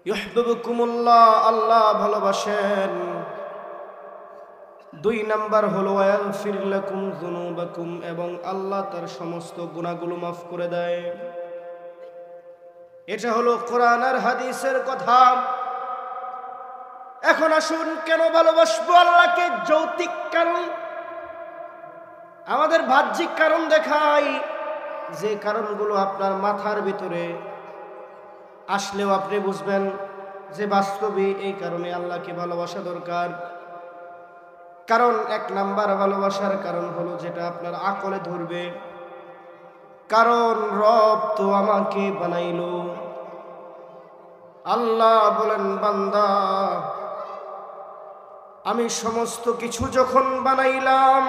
ইউহিব্বুকুমুল্লাহ, আল্লাহ ভালোবাসেন। 2 নাম্বার হলো ওয়াগফির লাকুম যুনুবাকুম, এবং আল্লাহ তার সমস্ত গুনাহগুলো মাফ করে দেয়। এটা হলো কোরআন আর হাদিসের কথা। এখন আসুন, কেন ভালোবাসবো আল্লাহকে? যৌতিক কারণ, আমাদের বাহ্যিক কারণ দেখাই, যে কারণগুলো আপনার মাথার ভিতরে আসলেও আপনি বুঝবেন যে বাস্তবে এই কারণে আল্লাহকে ভালোবাসা দরকার। কারণ 1 নাম্বার ভালোবাসার কারণ হলো যেটা আপনার আকলে ধরবে, কারণ রব তো আমাকে বানাইলো। আল্লাহ বলেন, বান্দা আমি সমস্ত কিছু যখন বানাইলাম,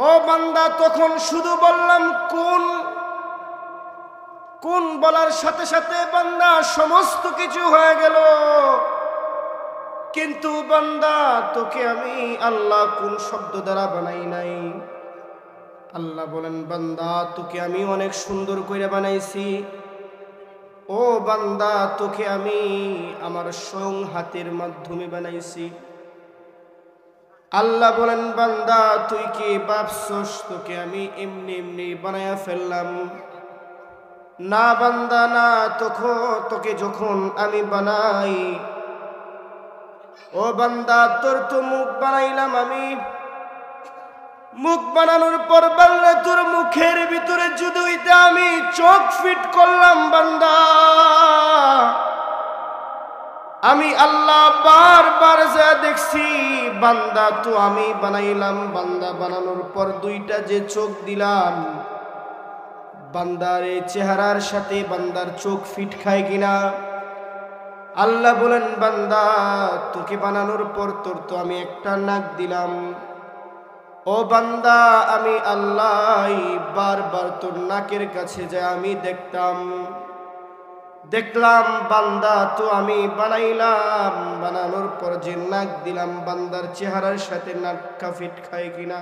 ও বান্দা তখন শুধু বললাম কোন কোন, বলার সাথে সাথে বান্দা সমস্ত কিছু হয়ে গেল। কিন্তু বান্দা তোকে আমি আল্লাহ কোন শব্দ দ্বারা বানাই নাই। আল্লাহ বলেন, বান্দা তোকে আমি অনেক সুন্দর করে বানাইছি। ও বান্দা তোকে আমি আমার স্বয়ং হাতের মাধ্যমে বানাইছি। আল্লাহ বলেন, বান্দা তুই কি ভাবছস তোকে আমি এমনি এমনি বানায়া ফেললাম? না বান্দা না, তোকে যখন আমি বানাই, ও বান্দা তোর তো মুখ বানাইলাম আমি। মুখ বানানোর পর বান্দা তোর মুখের ভিতরে যদি আমি চোখ ফিট করলাম, বান্দা আমি আল্লাহ বারবার যা দেখছি, বান্দা তো আমি বানাইলাম। বান্দা বানানোর পর 2টা যে চোখ দিলাম, বান্দার এই চেহারার সাথে বান্দার চোখ ফিট খায় কিনা? আল্লাহ বলেন, বান্দা তোকে বানানোর পর তোর তো আমি একটা নাক দিলাম। ও বান্দা আমি আল্লাহ বারবার তোর নাকের কাছে যা আমি দেখলাম, বান্দা তো আমি বানাইলাম। বানানোর পর যে নাক দিলাম, বান্দার চেহারার সাথে নাকটা ফিট খায় কিনা?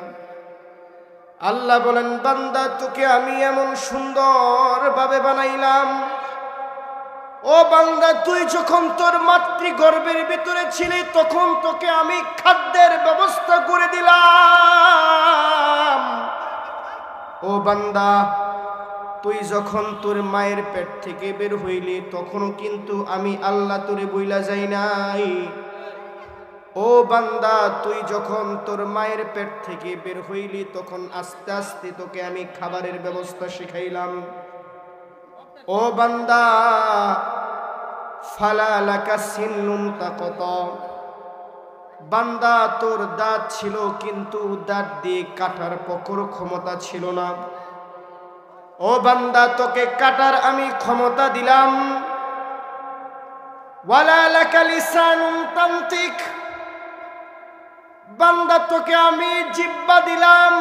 আল্লাহ বলেন, বান্দা তোকে আমি এমন সুন্দর ভাবে বানাইলাম। ও বান্দা তুই যখন তোর মাতৃগর্ভের ভিতরে ছিলি, তখন তোকে আমি খাদ্যের ব্যবস্থা করে দিলাম। ও বান্দা তুই যখন তোর মায়ের পেট থেকে বের হইলি, তখনও কিন্তু আমি আল্লাহ তোরে বইলা যাই নাই। ও বান্দা তুই যখন তোর মায়ের পেট থেকে বের হইলি, তখন আস্তে আস্তে তোকে আমি খাবারের ব্যবস্থা শিখাইলাম। ও বান্দা ফালা লাকা সিন্নুন তাকত, বান্দা তোর দাঁত ছিল কিন্তু দাঁত দিয়ে কাটার পকর ক্ষমতা ছিল না। ও বান্দা তোকে কাটার আমি ক্ষমতা দিলাম। ওয়ালা লাকা লিসানুন তানতিক, বান্দা তোকে আমি জিহ্বা দিলাম,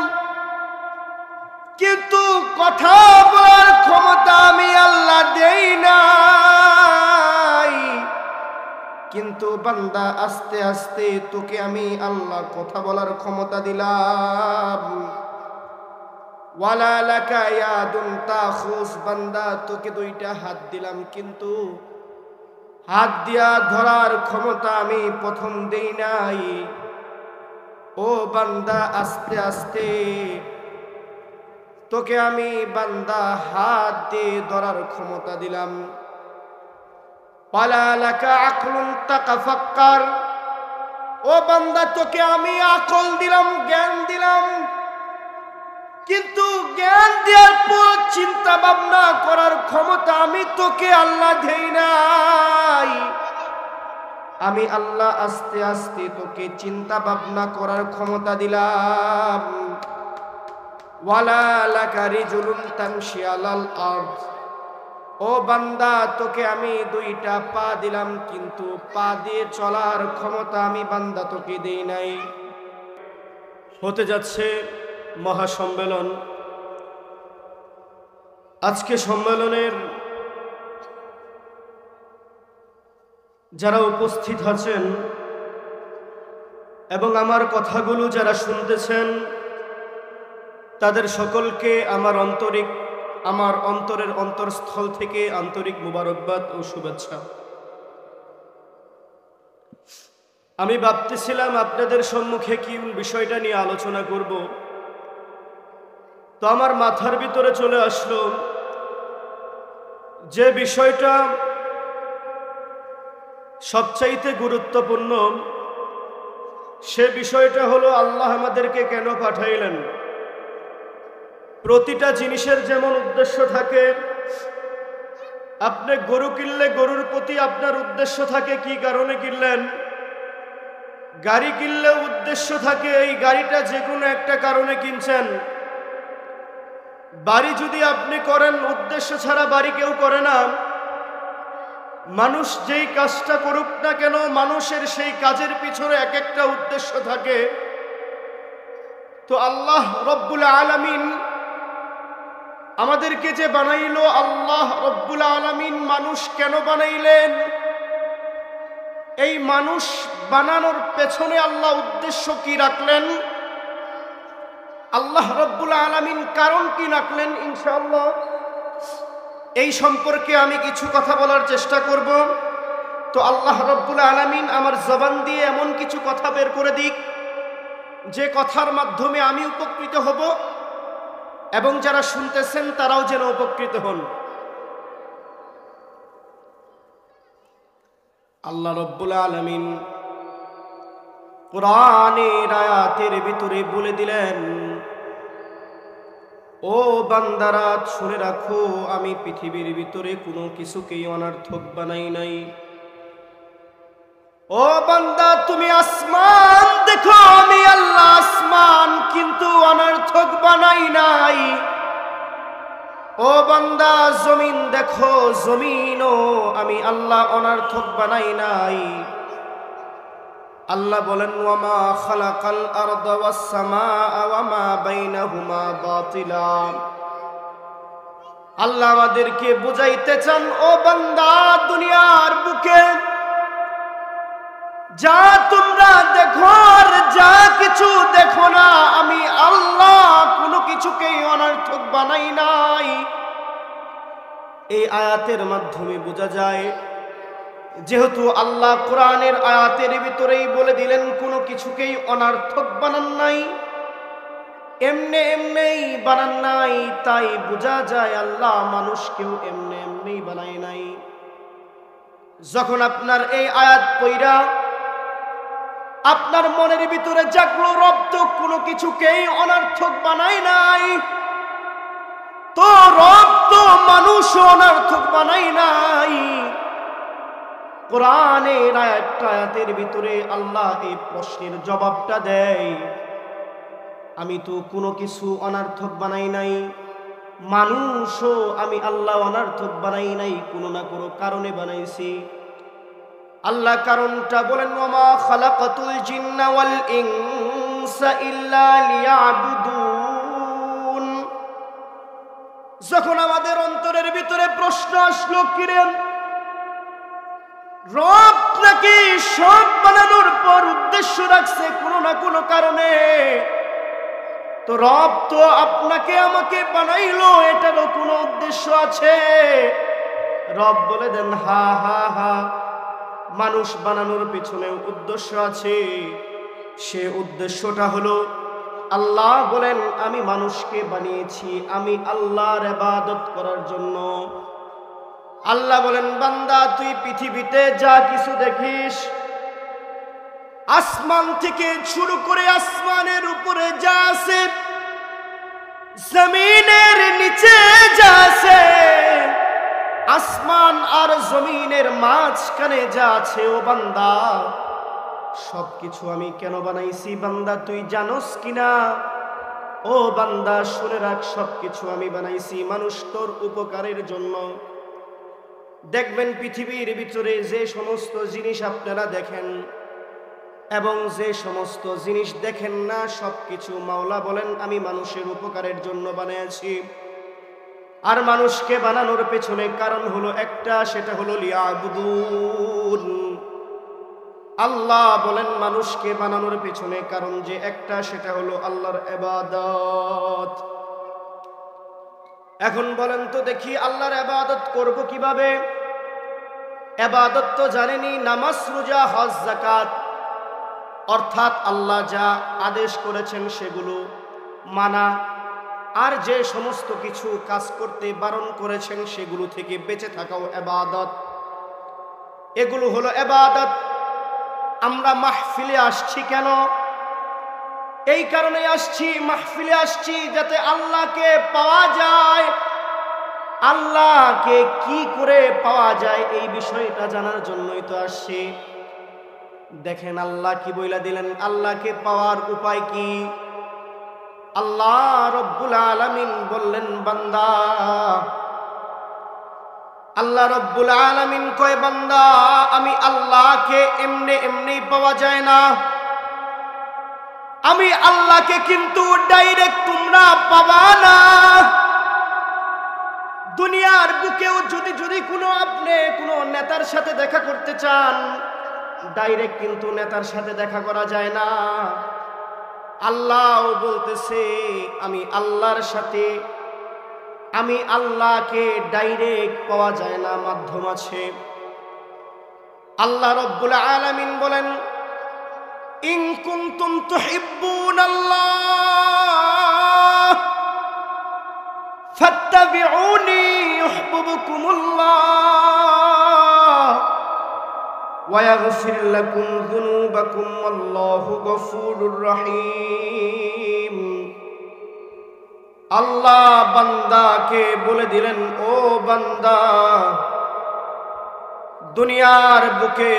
কিন্তু কথা বলার ক্ষমতা আমি আল্লাহ দেই নাই। কিন্তু বান্দা আস্তে আস্তে তোকে আমি আল্লাহ কথা বলার ক্ষমতা দিলাম। ওয়ালা লাকা ইয়াদুন তাখুস, বান্দা তোকে 2টা হাত দিলাম, কিন্তু হাত দিয়া ধরার ক্ষমতা আমি প্রথম দেই নাই। ও বান্দা আস্তে আস্তে তোকে আমি বান্দা হাত দিয়ে ধরার ক্ষমতা দিলাম। ওয়ালা লাকা আকলুন তাকাফাক্কার, ও বান্দা তোকে আমি আকল দিলাম, জ্ঞান দিলাম, কিন্তু জ্ঞান দেওয়ার পর চিন্তা ভাবনা করার ক্ষমতা আমি তোকে আল্লাহ দেই নাই। আমি আল্লাহ আস্তে আস্তে তোকে চিন্তা ভাবনা করার ক্ষমতা দিলাম। ওয়ালা লাকা রিজুলুন তামশি আলাল আরদ, ও বান্দা তোকে আমি 2টা পা দিলাম, কিন্তু পা দিয়ে চলার ক্ষমতা আমি বান্দা তোকে দেই নাই। হতে যাচ্ছে মহাসম্মেলন। আজকে সম্মেলনের যারা উপস্থিত আছেন এবং আমার কথাগুলো যারা শুনতেছেন, তাদের সকলকে আমার আন্তরিক আমার অন্তরের অন্তরস্থল থেকে আন্তরিক মুবারকবাদ ও শুভেচ্ছা। আমি ভাবতেছিলাম আপনাদের সম্মুখে কি বিষয়টা নিয়ে আলোচনা করব, তো আমার মাথার ভিতরে চলে আসলো যে বিষয়টা সবচাইতে গুরুত্বপূর্ণ, সে বিষয়টা হলো আল্লাহ আমাদেরকে কেন পাঠাইলেন। প্রতিটা জিনিসের যেমন উদ্দেশ্য থাকে, আপনি গরু কিনলে গরুর প্রতি আপনার উদ্দেশ্য থাকে কি কারণে কিনলেন, গাড়ি কিনলে উদ্দেশ্য থাকে এই গাড়িটা যে কোনো একটা কারণে কিনছেন, বাড়ি যদি আপনি করেন উদ্দেশ্য ছাড়া বাড়ি কেউ করে না। মানুষ যেই কাজটা করুক না কেন, মানুষের সেই কাজের পিছনে এক একটা উদ্দেশ্য থাকে। তো আল্লাহ রব্বুল আলামিন আমাদেরকে যে বানাইলো, আল্লাহ রব্বুল আলামিন মানুষ কেন বানাইলেন, এই মানুষ বানানোর পেছনে আল্লাহ উদ্দেশ্য কি রাখলেন, আল্লাহ রব্বুল আলামিন কারণ কি রাখলেন, ইনশাআল্লাহ এই সম্পর্কে আমি কিছু কথা বলার চেষ্টা করব। তো আল্লাহ রব্বুল আলামিন আমার জবান দিয়ে এমন কিছু কথা বের করে দিক, যে কথার মাধ্যমে আমি উপকৃত হব এবং যারা শুনতেছেন তারাও যেন উপকৃত হন। আল্লাহ রব্বুল আলামিন কোরআনের আয়াতের ভিতরে বলে দিলেন, ও বান্দারা শুনে রাখো, আমি পৃথিবীর ভিতরে কোনো কিছুকেই অনর্থক বানাই নাই। ও বান্দা তুমি আসমান দেখো, আমি আল্লাহ আসমান কিন্তু অনর্থক বানাই নাই। ও বান্দা জমিন দেখো, জমিনও আমি আল্লাহ অনর্থক বানাই নাই। আল্লাহ বলেন, ওয়ামা খালাকাল আরদা ওয়াস সামাআ ওয়ামা বাইনাহুমা বাতিলা। আল্লাহ আমাদেরকে বুঝাইতে চান, ও বান্দা দুনিয়ার বুকে যা তোমরা দেখো আর যা কিছু দেখো না, আমি আল্লাহ কোনো কিছুকেই অনর্থক বানাই নাই। এই আয়াতের মাধ্যমে বোঝা যায়, যেহেতু আল্লাহ কোরআনের আয়াতের ভিতরেই বলে দিলেন কোনো কিছুকেই অনর্থক বানান নাই, এমনেই বানান নাই, তাই বোঝা যায় আল্লাহ মানুষকেও এমনেই বানায় নাই। যখন আপনার এই আয়াত পড়া আপনার মনের ভিতরে জাগলো, রব তো কোনো কিছুকেই অনর্থক বানায় নাই, তো রব তো মানুষও অনর্থক বানায় নাই। কোরআনের আয়াতের ভিতরে আল্লাহ এই প্রশ্নের জবাবটা দেয়, আমি তো কোনো কিছু অনর্থক বানাই নাই, মানুষও আমি আল্লাহ অনর্থক বানাই নাই, কোনো না কোনো কারণে বানাইছি। আল্লাহ কারণটা বলেন, ওয়ামা খালাকাতুল জিন্না ওয়াল ইনসা ইল্লা লিয়াবুদুন। যখন আমাদের অন্তরের ভিতরে প্রশ্ন আসলো, কিরেন রব নাকি সব বানানোর পর উদ্দেশ্য রাখছে কোনো না কোনো কারণে, তো রব তো আপনাকে আমাকে বানাইলো, এটারও কোনো উদ্দেশ্য আছে। রব বলে দেন, হা হা হা, মানুষ বানানোর পিছনে উদ্দেশ্য আছে। সে উদ্দেশ্যটা হলো, আল্লাহ বলেন আমি মানুষকে বানিয়েছি আমি আল্লাহর ইবাদত করার জন্য। আল্লাহ বলেন, বান্দা তুই পৃথিবীতে যা কিছু দেখিস, আসমান থেকে শুরু করে আসমানের উপরে যা আছে, জমিনের নিচে যা আছে, আসমান আর জমিনের মাঝখানে যা আছে, ও বান্দা সবকিছু আমি কেন বানাইছি বান্দা তুই জানোস কিনা? ও বান্দা শুনে রাখ, সবকিছু আমি বানাইছি মানুষ তোর উপকারের জন্য। দেখবেন পৃথিবীর ভিতরে যে সমস্ত জিনিস আপনারা দেখেন এবং যে সমস্ত জিনিস দেখেন না, সবকিছু মাওলা বলেন আমি মানুষের উপকারের জন্য বানিয়েছি। আর মানুষকে বানানোর পেছনে কারণ হলো একটা, সেটা হলো লিয়াবুদুন। আল্লাহ বলেন মানুষকে বানানোর পেছনে কারণ যে একটা, সেটা হলো আল্লাহর ইবাদত। এখন বলেন তো দেখি আল্লাহর ইবাদত করব কিভাবে? ইবাদত তো জানেনি, নামাজ, রোজা, হজ, যাকাত, অর্থাৎ আল্লাহ যা আদেশ করেছেন সেগুলো মানা, আর যে সমস্ত কিছু কাজ করতে বারণ করেছেন সেগুলো থেকে বেঁচে থাকাও ইবাদত। এগুলো হলো ইবাদত। আমরা মাহফিলে আসছি কেন? এই কারণে আসছি, মাহফিলে আসছি যাতে আল্লাহকে পাওয়া যায়। আল্লাহকে কি করে পাওয়া যায় এই বিষয়টা জানার জন্যই তো আসছি। দেখেন আল্লাহ কি বইলা দিলেন, আল্লাহকে পাওয়ার উপায় কি? আল্লাহ রব্বুল আলামিন বললেন, বান্দা, আল্লাহ রব্বুল আলামিন কয়, বান্দা, আমি আল্লাহকে এমনি এমনি পাওয়া যায় না। আমি আল্লাহকে কিন্তু ডাইরেক্ট তোমরা পাবা না। দুনিয়ার বুকেও যদি আপনি কোনো নেতার সাথে দেখা করতে চান, ডাইরেক্ট কিন্তু নেতার সাথে দেখা করা যায় না। আল্লাহ বলতেছে, আমি আল্লাহকে ডাইরেক্ট পাওয়া যায় না, মাধ্যম আছে। আল্লাহ রব্বুল আলামিন বলেন, ইন কুনতুম তুহিব্বুনাল্লাহ ফাত্তাবিউনি ইউহিব্বুকুমুল্লাহ ওয়া ইয়াগফির লাকুম যুনুবাকুম ওয়াল্লাহু গফুরুর রহিম। আল্লাহ বান্দাকে বলে দিলেন, ও বান্দা, দুনিয়ার বুকে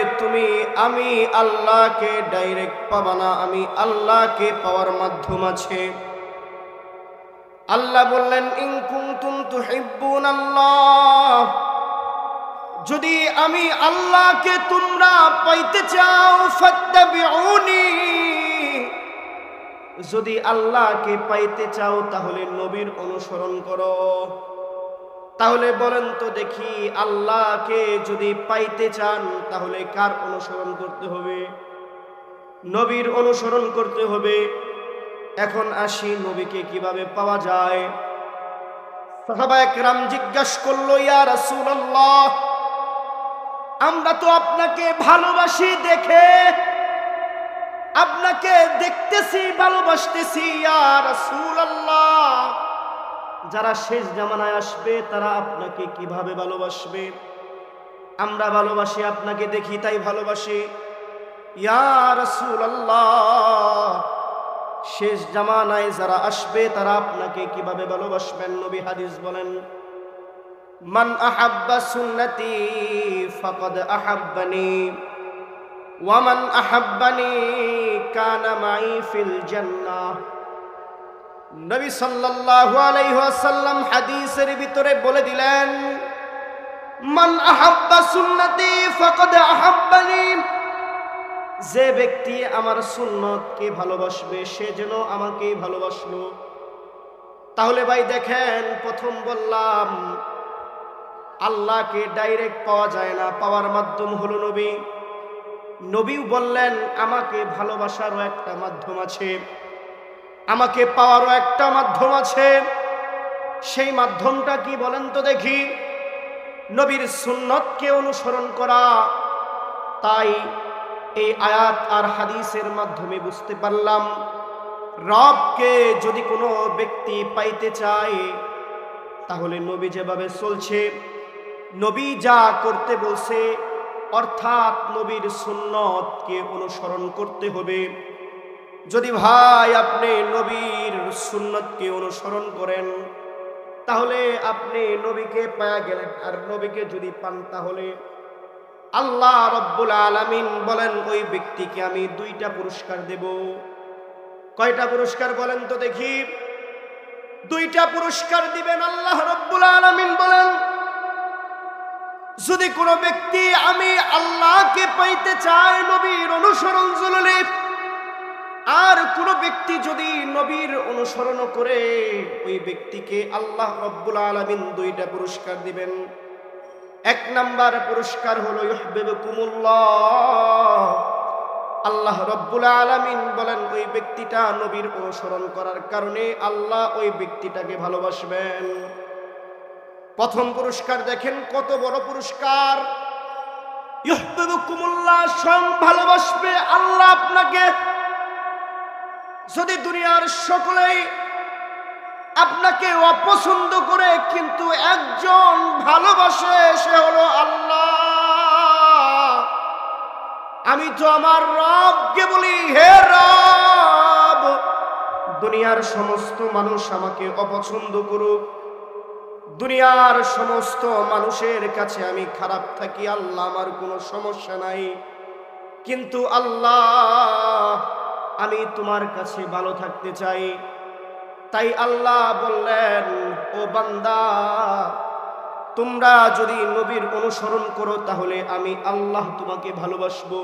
আমি আল্লাহকে ডাইরেক্ট পাবা না, আমি আল্লাহকে পাওয়ার মাধ্যম আছে। আল্লাহ বললেন, ইন কুনতুম তুহিব্বুনাল্লাহ, যদি আমি আল্লাহকে তোমরা পাইতে চাও, ফাত্তাবিউনি, যদি আল্লাহকে পাইতে চাও তাহলে নবীর অনুসরণ করো। তাহলে বলেন তো দেখি, আল্লাহকে যদি পাইতে চান তাহলে কার অনুসরণ করতে হবে? নবীর অনুসরণ করতে হবে। এখন আসি, নবীকে কিভাবে পাওয়া যায়? সাহাবায়ে কেরাম জিজ্ঞাসা করলো, ইয়া রাসূলুল্লাহ, আমরা তো আপনাকে ভালোবাসি, দেখে আপনাকে দেখতেছি, ভালোবাসতেছি, ইয়া রাসূলুল্লাহ, যারা শেষ জামানায় আসবে তারা আপনাকে কিভাবে ভালোবাসবে? আমরা ভালোবাসি, আপনাকে দেখি তাই ভালোবাসি। ইয়া রাসূলুল্লাহ, শেষ জামানায় যারা আসবে তারা আপনাকে কিভাবে ভালোবাসবেন? নবী হাদিস বলেন, মান আহাব্বা সুন্নতি ফাকাদ আহাব্বানি ওয়া মান আহাব্বানি কানা মাই ফিল জান্নাহ। নবী সাল্লাল্লাহু আলাইহি ওয়াসাল্লাম হাদিসের ভিতরে বলে দিলেন, মান আহাব্বা সুন্নতি ফাকাদ আহাব্বানি, যে ব্যক্তি আমার সুন্নতকে ভালোবাসবে সে যেন আমাকেই ভালোবাসলো। তাহলে ভাই দেখেন, প্রথম বললাম আল্লাহকে ডাইরেক্ট পাওয়া যায় না, পাওয়ার মাধ্যম হলো নবী। নবীও বললেন, আমাকে ভালোবাসারও একটা মাধ্যম আছে, আমাকে পাওয়ারও একটা মাধ্যম আছে। সেই মাধ্যমটা কি বলেন তো দেখি? নবীর সুন্নতকে অনুসরণ করা। তাই এই আয়াত আর হাদিসের মাধ্যমে বুঝতে পারলাম, রবকে যদি কোনো ব্যক্তি পাইতে চায় তাহলে নবী যেভাবে চলছে, নবী যা করতে বলছে, অর্থাৎ নবীর সুন্নতকে অনুসরণ করতে হবে। যদি ভাই আপনি নবীর সুন্নতকে অনুসরণ করেন তাহলে আপনি নবীকে পায়া গেলেন। আর নবীকে যদি পান তাহলে আল্লাহ রব্বুল আলামিন বলেন, ওই ব্যক্তিকে আমি 2টা পুরস্কার দেব। কয়টা পুরস্কার বলেন তো দেখি? 2টা পুরস্কার দিবেন আল্লাহ রব্বুল আলামিন বলেন, যদি কোনো ব্যক্তি আমি আল্লাহকে পাইতে চায় নবীর অনুসরণ জরুরি, আর কোনো ব্যক্তি যদি নবীর অনুসরণ করে ওই ব্যক্তিকে আল্লাহ রব্বুল আলামিন 2টা পুরস্কার দিবেন। 1 নাম্বার পুরস্কার হলো ইউহিব্বুকুমুল্লাহ, আল্লাহ রব্বুল আলামিন বলেন ওই ব্যক্তিটা নবীর অনুসরণ করার কারণে আল্লাহ ওই ব্যক্তিটাকে ভালোবাসবেন। প্রথম পুরস্কার দেখেন কত বড় পুরস্কার। ইউহিব্বুকুমুল্লাহ, স্বয়ং ভালোবাসবে আল্লাহ আপনাকে। যদি দুনিয়ার সকলেই আপনাকে অপছন্দ করে, কিন্তু একজন ভালোবাসে, সে হলো আল্লাহ। আমি তো আমার রবকে বলি, হে রব, দুনিয়ার সমস্ত মানুষ আমাকে অপছন্দ করুক, দুনিয়ার সমস্ত মানুষের কাছে আমি খারাপ থাকি, আল্লাহ আমার কোনো সমস্যা নাই, কিন্তু আল্লাহ আমি তোমার কাছে ভালো থাকতে চাই। তাই আল্লাহ বললেন, ও বান্দা, তোমরা যদি নবীর অনুসরণ করো তাহলে আমি আল্লাহ তোমাকে ভালোবাসবো।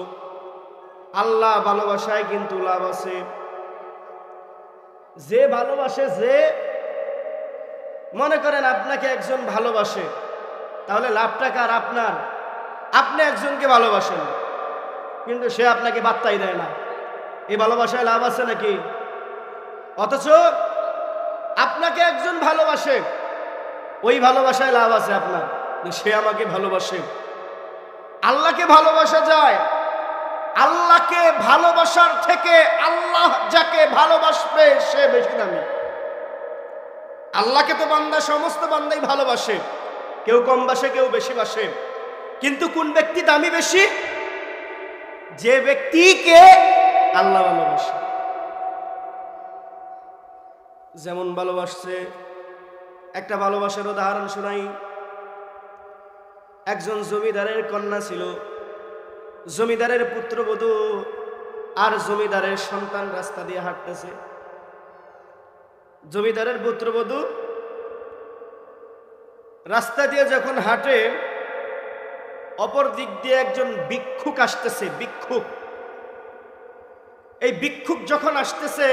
আল্লাহ ভালোবাসায় কিন্তু লাভ আছে। যে ভালোবাসে, যে মনে করেন আপনাকে একজন ভালোবাসে, তাহলে লাভটা কার? আপনার। আপনি একজনকে ভালোবাসেন, কিন্তু সে আপনাকে বার্তাই দেয় না, এই ভালোবাসায় লাভ আছে নাকি? অথচ আপনাকে একজন ভালোবাসে, ওই ভালোবাসায় লাভ আছে আপনার, সে আমাকে ভালোবাসে। আল্লাহকে ভালোবাসা যায়। আল্লাহকে ভালোবাসার থেকে আল্লাহ যাকে ভালোবাসবে সে বেশি দামি। আল্লাহকে তো বান্দা, সমস্ত বান্দাই ভালোবাসে, কেউ কম বাসে, কেউ বেশি বাসে, কিন্তু কোন ব্যক্তি দামি বেশি? যে ব্যক্তিকে আল্লাহ ভালোবাসে। যেমন ভালোবাসছে, একটা ভালোবাসার উদাহরণ শোনাই। একজন জমিদারের কন্যা ছিল, জমিদারের পুত্রবধূ আর জমিদারের সন্তান রাস্তা দিয়ে হাঁটতেছে। জমিদারের পুত্রবধূ রাস্তা দিয়ে যখন হাঁটে, অপর দিক দিয়ে একজন ভিক্ষুক আসতেছে। ভিক্ষুক, এই ভিক্ষুক যখন আসতেছে,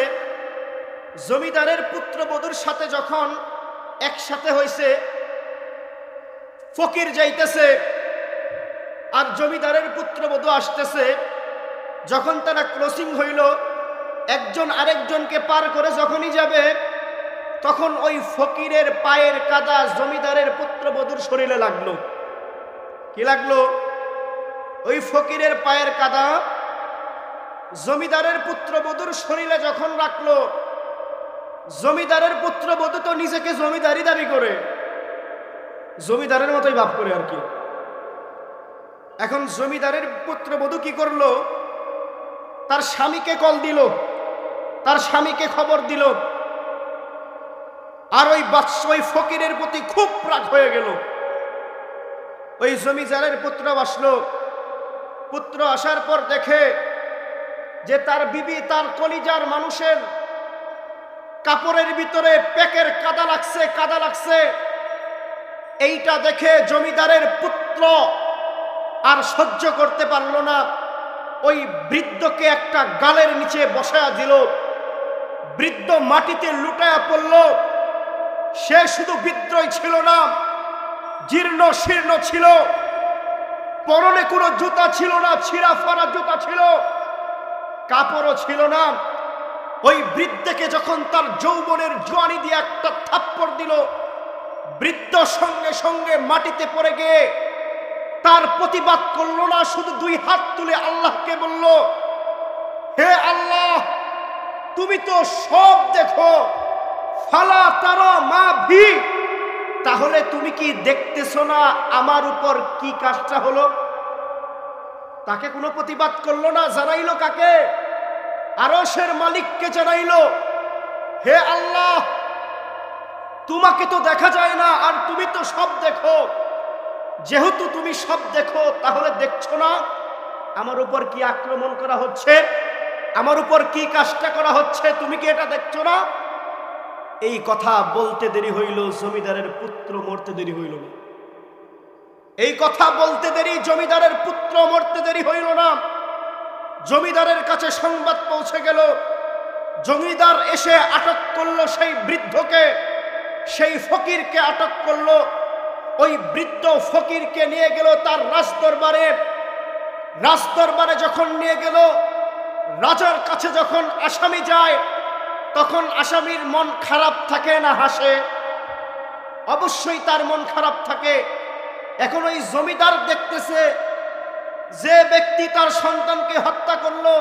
জমিদারের পুত্রবধূর সাথে যখন একসাথে হয়েছে, ফকির যাইতেছে আর জমিদারের পুত্রবধূ আসতেছে, যখন তারা ক্রসিং হইল, একজন আরেকজনকে পার করে যখনই যাবে, তখন ওই ফকিরের পায়ের কাদা জমিদারের পুত্রবধূর শরীরে লাগলো। কি লাগলো? ওই ফকিরের পায়ের কাদা জমিদারের পুত্রবধূর শরীরে যখন রাখলো, জমিদারের পুত্রবধূ তো নিজেকে জমিদারি দাবি করে, জমিদারের মতোই ভাব করে আর কি। এখন জমিদারের পুত্রবধূ কি করলো? তার স্বামীকে কল দিল, তার স্বামীকে খবর দিল, আর ওই ফকিরের প্রতি খুব রাগ হয়ে গেল। ওই জমিদারের পুত্র আসলো, পুত্র আসার পর দেখে যে তার বিবি তার কলিজার মানুষের কাপড়ের ভিতরে পেকের কাদা লাগছে, কাদা লাগছে। এইটা দেখে জমিদারের পুত্র আর সহ্য করতে পারল না, ওই বৃদ্ধকে একটা গালের নিচে বসায়া দিল। বৃদ্ধ মাটিতে লুটায়া পড়ল। সে শুধু বিদ্রোহী ছিল না, জীর্ণ শীর্ণ ছিল, পরনে কোনো জুতা ছিল না, ছিঁড়া ফাড়া জুতা ছিল, কাপড়ও ছিল না। ওই বৃদ্ধকে যখন তার যৌবনের জোয়ানি দিয়ে একটা থাপ্পড় দিল, বৃদ্ধ সঙ্গে সঙ্গে মাটিতে পড়ে গিয়ে তার প্রতিবাদ করলো না, শুধু দুই হাত তুলে আল্লাহকে বলল, হে আল্লাহ, তুমি তো সব দেখো, ফালা তারা মা ভি, তাহলে তুমি কি দেখতেছো না আমার উপর কি কাজটা হলো? তাকে কোনো প্রতিবাদ করলো না, জানাইলো কাকে? আরশের মালিককে জানাইলো, হে আল্লাহ, তোমাকে তো দেখা যায় না, আর তুমি তো সব দেখো, যেহেতু তুমি সব দেখো, তাহলে দেখছো না আমার উপর কি আক্রমণ করা হচ্ছে, আমার উপর কি কাজটা করা হচ্ছে, তুমি কি এটা দেখছো না? এই কথা বলতে দেরি হইল, জমিদারের পুত্র মরতে দেরি হইল না। এই কথা বলতে দেরি, জমিদারের পুত্র মরতে দেরি হইল না। জমিদারের কাছে সংবাদ পৌঁছে গেল। জমিদার এসে আটক করলো সেই বৃদ্ধকে, সেই ফকিরকে আটক করলো। ওই বৃদ্ধ ফকিরকে নিয়ে গেল তার রাজদরবারে। রাজদরবারে যখন নিয়ে গেল, রাজার কাছে যখন আসামি যায়, তখন আসামির মন খারাপ থাকে না হাসে? অবশ্যই তার মন খারাপ থাকে। এখন ওই জমিদার দেখতেছে যে ব্যক্তি তার সন্তানকে হত্যা করলো,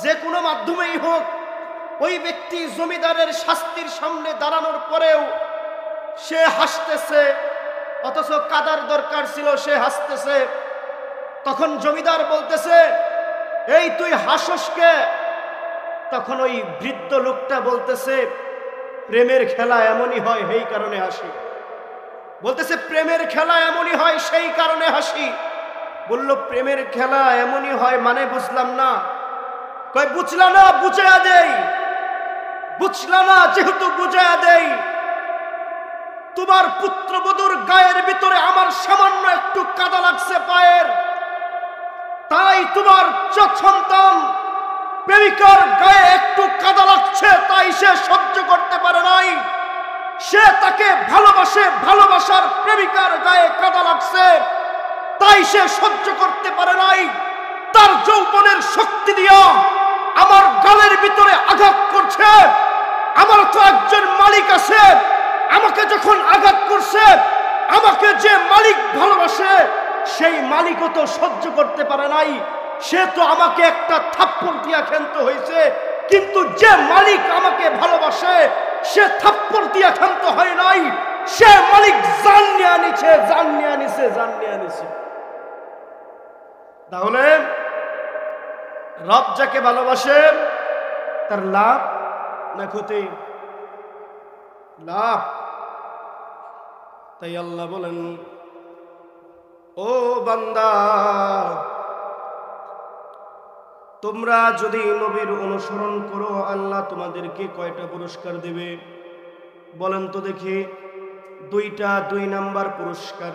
যে কোনো মাধ্যমেই হোক, ওই ব্যক্তি জমিদারের শাস্তির সামনে দাঁড়ানোর পরেও সে হাসতেছে, অথচ কাদার দরকার ছিল সে হাসতেছে। তখন জমিদার বলতেছে, এই তুই হাসস কে? তখন ওই বৃদ্ধ লোকটা বলতেছে, প্রেমের খেলা এমনই হয়, সেই কারণে হাসি। বলতেছে, প্রেমের খেলা এমনই হয়, সেই কারণে হাসি। বলল, প্রেমের খেলা এমনই হয় মানে বুঝলাম না। কই, বুঝলা না? বুঝাইয়া দেই। বুঝলা না? যেহেতু বুঝাইয়া দেই, তোমার পুত্রবধূর গায়ের ভিতরে আমার সামান্য একটু কাদা লাগছে পায়ের, তাই তোমার সন্তান প্রেমিকার গায়ে একটু কাদা লাগছে, তাই সে সহ্য করতে পারে নাই। সে তাকে ভালোবাসে, ভালোবাসার প্রেমিকার গায়ে কাদা লাগছে, তাই সে সহ্য করতে পারে নাই। তার যৌবনের শক্তি দিয়া আমার গালের ভিতরে আঘাত করছে। আমার তো একজন মালিক আছে, আমাকে যখন আঘাত করছে, আমাকে যে মালিক ভালোবাসে সেই মালিকও তো সহ্য করতে পারে নাই। সে তো আমাকে একটা থাপ্পড় দিয়া ক্ষান্ত হয়েছে, কিন্তু যে মালিক আমাকে ভালোবাসে সে থাপ্পড় দিয়া ক্ষান্ত হয় নাই। সে মালিক জান নিয়ে আনিছে, জান নিয়ে আনিছে, জান নিয়ে আনিছে। তাহলে রব যাকে ভালোবাসে তার লাভ না ক্ষতি? লাভ। তাই আল্লাহ বলেন, ও বান্দা, তোমরা যদি নবীর অনুসরণ করো আল্লাহ তোমাদেরকে কয়টা পুরস্কার দেবে বলেন তো দেখি? দুইটা, 2 নাম্বার পুরস্কার।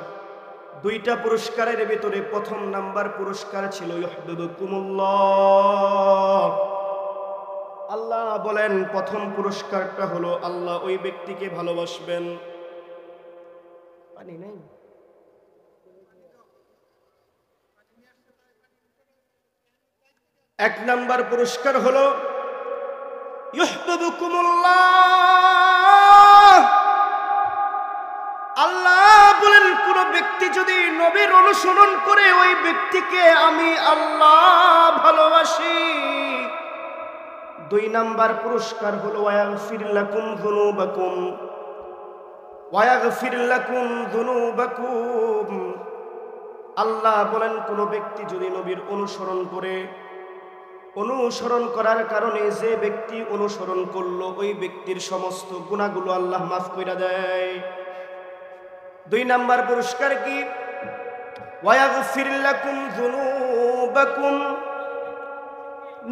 2টা পুরস্কারের ভিতরে প্রথম নাম্বার পুরস্কার ছিল ইউহিব্বুকুমুল্লাহ। আল্লাহ বলেন প্রথম পুরস্কারটা হলো আল্লাহ ওই ব্যক্তিকে ভালোবাসবেন। পানি নাই? 1 নাম্বার পুরস্কার হলো ইউহিব্বুকুমুল্লাহ। আল্লাহ বলেন কোন ব্যক্তি যদি নবীর অনুসরণ করে ওই ব্যক্তিকে আমি আল্লাহ ভালোবাসি। 2 নাম্বার পুরস্কার হলো ওয়াগফির লাকুম যুনুবাকুম, ওয়াগফির লাকুম যুনুবাকুম। আল্লাহ বলেন কোন ব্যক্তি যদি নবীর অনুসরণ করে, অনুসরণ করার কারণে যে ব্যক্তি অনুসরণ করলো ওই ব্যক্তির সমস্ত গুনাহগুলো আল্লাহ মাফ কইরা দেয়। 2 নাম্বার পুরস্কার কি? ওয়াগফির লাকুম যুনুবাকুম।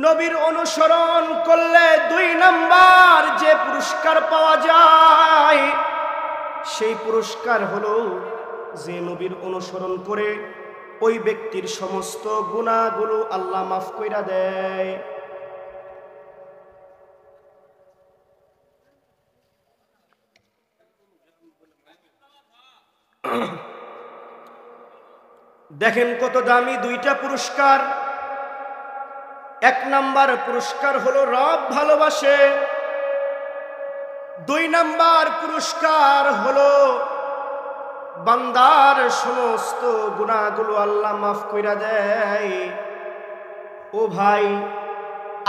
নবীর অনুসরণ করলে 2 নাম্বার যে পুরস্কার পাওয়া যায় সেই পুরস্কার হলো যে নবীর অনুসরণ করে ওই ব্যক্তির সমস্ত গুনাহগুলো আল্লাহ মাফ কইরা দেয়। দেখেন কত দামি 2টা পুরস্কার। 1 নাম্বার পুরস্কার হলো রব ভালোবাসে। 2 নাম্বার পুরস্কার হলো বান্দার সমস্ত গুনাহগুলো আল্লাহ মাফ কইরা দেয়। ও ভাই,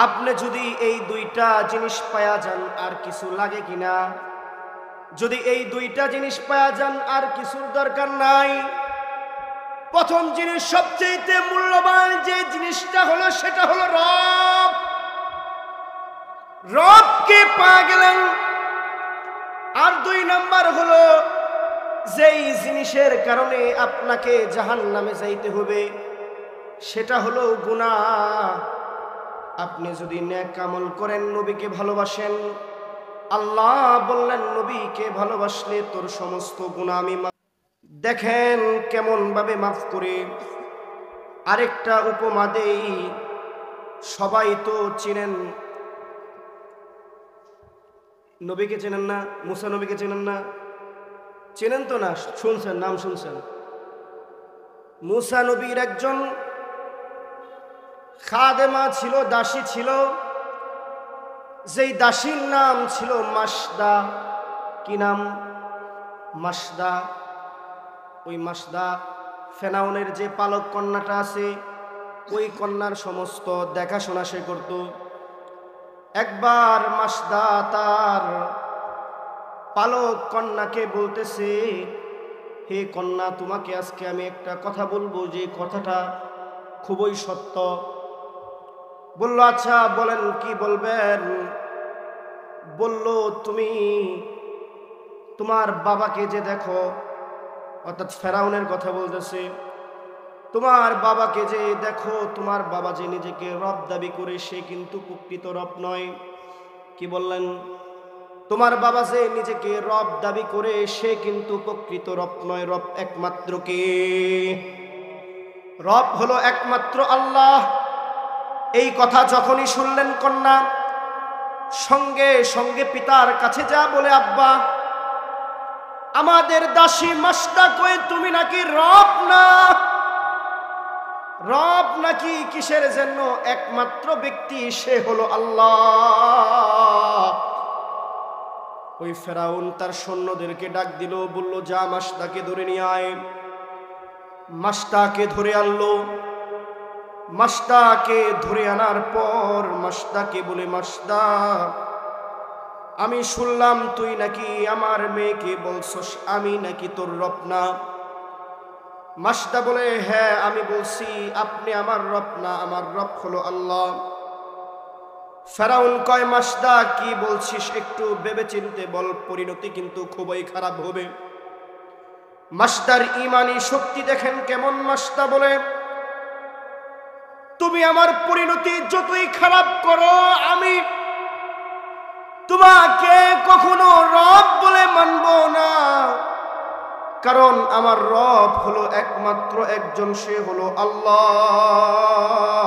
আপনি যদি এই 2টা জিনিস পায়া যান আর কিছু লাগে কিনা? যদি এই 2টা জিনিস পায়া যান আর কিছুর দরকার নাই। প্রথম জিনিস, সবচেয়ে মূল্যবান যে জিনিসটা হলো সেটা হলো রব। রবকে পাওয়া গেলেন। আর 2 নাম্বার হলো যেই জিনিসের কারণে আপনাকে জাহান্নামে যাইতে হবে সেটা হলো গুনাহ। আপনি যদি নেক আমল করেন, নবীকে ভালোবাসেন, আল্লাহ বললেন নবীকে ভালোবাসলে তোর সমস্ত গুনাহ আমি মাফ। দেখেন কেমন ভাবে মাফ করে। আরেকটা উপমা দেই, সবাই তো চিনেন, নবীকে চেনেন না? মুসা নবীকে চেনেন না? চেনেন তো না? শুনছেন, নাম শুনছেন? মুসা নবীর একজন খাদেমা ছিল, দাসী ছিল, যেই দাসীর নাম ছিল মাসদা। কি নাম? মাসদা, ওই মাসদা ফেরাউনের যে পালক কন্যাটা আছে ওই কন্যার সমস্ত দেখাশোনা সে করত। একবার মাসদা তার পালক কন্যাকে বলতেছে, হে কন্যা, তোমাকে আজকে আমি একটা কথা বলবো, যে কথাটা খুবই সত্য। বলল, আচ্ছা বলেন, কি বলবেন? বলল, তুমি তোমার বাবাকে যে দেখো, অর্থাৎ ফেরাউনের কথা বলতেছে, তোমার বাবাকে যে দেখো, তোমার বাবা যে নিজেকে রব দাবি করে সে কিন্তু প্রকৃত রব নয়। কি বললেন? তোমার বাবা যে নিজেকে রব দাবি করে সে কিন্তু প্রকৃত রব নয়। রব একমাত্র কে? রব হলো একমাত্র আল্লাহ। এই কথা যখনই শুনলেন কন্যা, সঙ্গে সঙ্গে পিতার কাছে যা বলে, আব্বা, আমাদের দাসী মাসদা কয়ে তুমি নাকি রব না, রব নাকি কিসের জন্য? একমাত্র ব্যক্তি সে হলো আল্লাহ। ওই ফেরাউন তার সৈন্যদেরকে ডাক দিল, বলল, যা মাসদাকে ধরে নিয়ে আয়। মাসদাকে ধরে আনলো। মাসদাকে ধরে আনার পর মাসদাকে বলে, মাসদা, আমি শুনলাম তুই নাকি আমার মেয়েকে বলছস আমি নাকি তোর রব না। মাসদা বলে, হ্যাঁ আমি বলছি আপনি আমার রব না, আমার রব হলো আল্লাহ। ফেরাউন কয়, মাসদা কি বলছিস? একটু ভেবে চিনতে বল, পরিণতি কিন্তু খুবই খারাপ হবে। মাসদার ঈমানি শক্তি দেখেন কেমন। মাসদা বলে, তুমি আমার পরিণতি যতই খারাপ করো, আমি তোমাকে কখনো রব বলে মানব না, কারণ আমার রব হলো একমাত্র একজন, সে হলো আল্লাহ।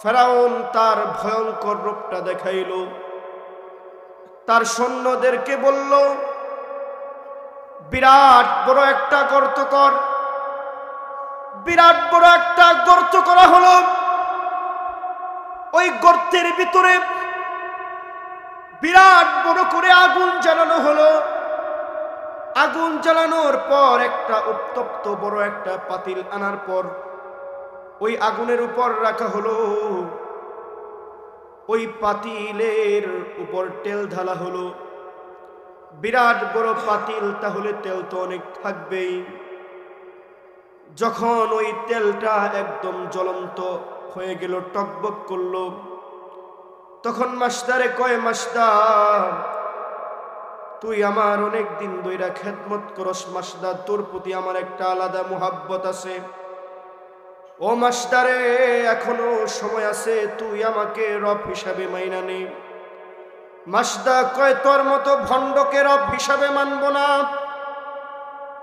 ফেরাউন তার ভয়ঙ্কর রূপটা দেখাইল, তার সৈন্যদেরকে বলল, বিরাট বড় একটা গর্ত কর। বিরাট বড় একটা গর্ত করা হলো। ওই গর্তের ভিতরে বিরাট বড় করে আগুন জ্বালানো হলো। আগুন জ্বালানোর পর একটা উত্তপ্ত বড় একটা পাতিল আনার পর ওই আগুনের উপর রাখা হলো। ওই পাতিলের উপর তেল ঢালা হলো। বিরাট বড় পাতিল, তাহলে তেল তো অনেক থাকবেই। যখন ওই তেলটা একদম জ্বলন্ত হয়ে গেল, টকবক করলো, তখন মাসদারে কয়, মাসদা, তুই আমার অনেক দিন ধইরা খেদমত করস। মাসদা, তোর প্রতি আমার একটা আলাদা মুহাব্বত আছে। ও মাসদারে, এখনো সময় আছে, তুই আমাকে রব হিসাবে মাইনা নে। মাসদা কয়, তোর মতো ভণ্ডকে রব হিসাবে মানব না,